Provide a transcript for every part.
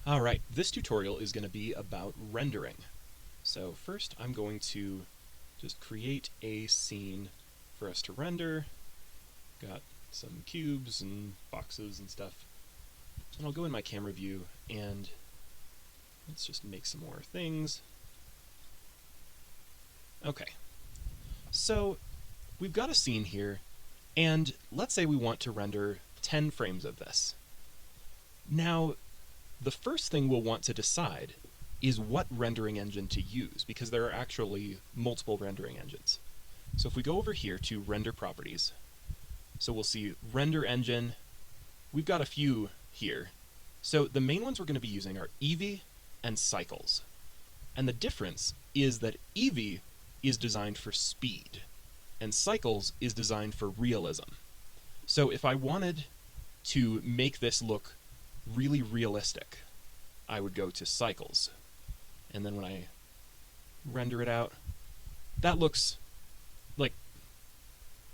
Alright, this tutorial is going to be about rendering. So first I'm going to just create a scene for us to render. Got some cubes and boxes and stuff. And I'll go in my camera view and let's just make some more things. Okay, so we've got a scene here, and let's say we want to render 10 frames of this. Now, the first thing we'll want to decide is what rendering engine to use, because there are actually multiple rendering engines. So if we go over here to render properties, so we'll see render engine. We've got a few here. So the main ones we're going to be using are EEVEE and Cycles. And the difference is that EEVEE is designed for speed, and Cycles is designed for realism. So if I wanted to make this look really realistic, I would go to Cycles. And then when I render it out, that looks like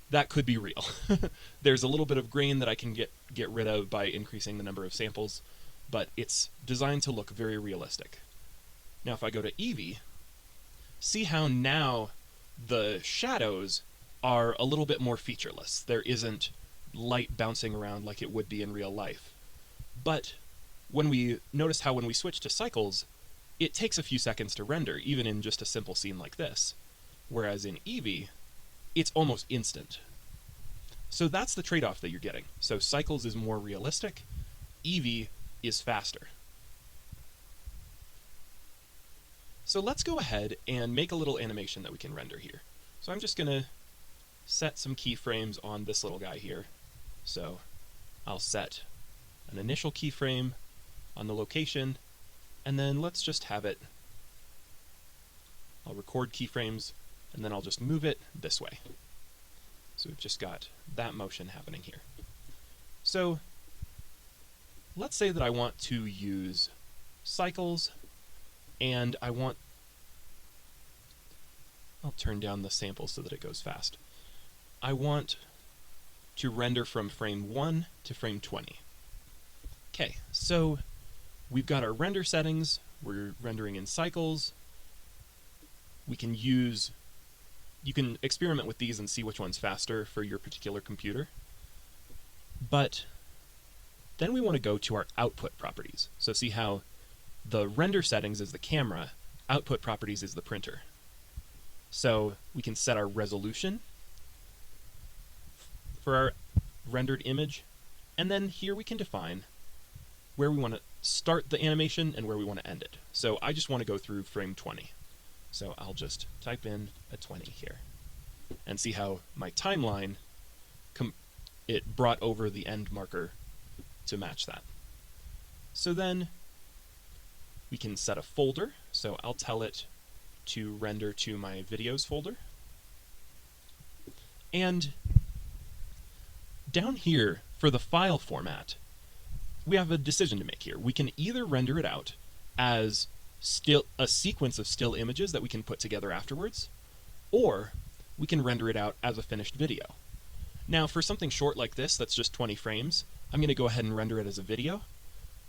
that could be real. There's a little bit of grain that I can get rid of by increasing the number of samples, but it's designed to look very realistic. Now if I go to EEVEE, see how now the shadows are a little bit more featureless. There isn't light bouncing around like it would be in real life. But when we notice how when we switch to Cycles, it takes a few seconds to render, even in just a simple scene like this. Whereas in EEVEE, it's almost instant. So that's the trade-off that you're getting. So Cycles is more realistic, EEVEE is faster. So let's go ahead and make a little animation that we can render here. So I'm just going to set some keyframes on this little guy here. So I'll set an initial keyframe on the location, and then let's just have it, I'll record keyframes, and then I'll just move it this way. So we've just got that motion happening here. So let's say that I want to use Cycles, and I'll turn down the sample so that it goes fast. I want to render from frame 1 to frame 20. Okay, so we've got our render settings, we're rendering in Cycles. You can experiment with these and see which one's faster for your particular computer. But then we want to go to our output properties. So see how the render settings is the camera, output properties is the printer. So we can set our resolution for our rendered image, and then here we can define where we want to start the animation and where we want to end it. So I just want to go through frame 20. So I'll just type in a 20 here and see how my timeline, it brought over the end marker to match that. So then we can set a folder. So I'll tell it to render to my videos folder. And down here for the file format, we have a decision to make here. We can either render it out as a sequence of still images that we can put together afterwards, or we can render it out as a finished video. Now for something short like this that's just 20 frames, I'm going to go ahead and render it as a video,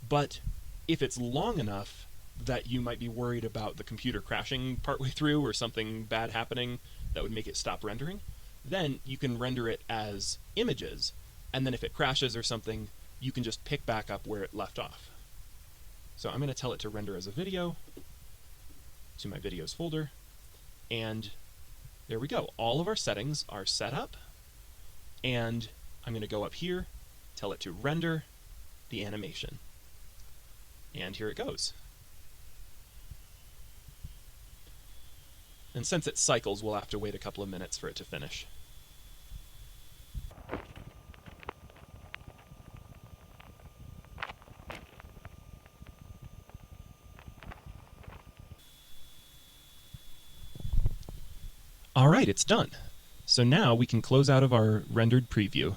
but if it's long enough that you might be worried about the computer crashing partway through or something bad happening that would make it stop rendering, then you can render it as images, and then if it crashes or something, you can just pick back up where it left off. So I'm going to tell it to render as a video to my videos folder, and there we go. All of our settings are set up, and I'm going to go up here, tell it to render the animation, and here it goes. And since it's Cycles, we'll have to wait a couple of minutes for it to finish. Alright, it's done. So now we can close out of our rendered preview,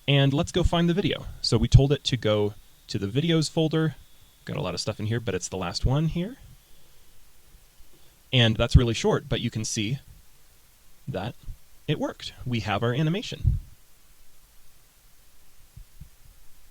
and let's go find the video. So we told it to go to the videos folder. Got a lot of stuff in here, but it's the last one here. And that's really short, but you can see that it worked. We have our animation.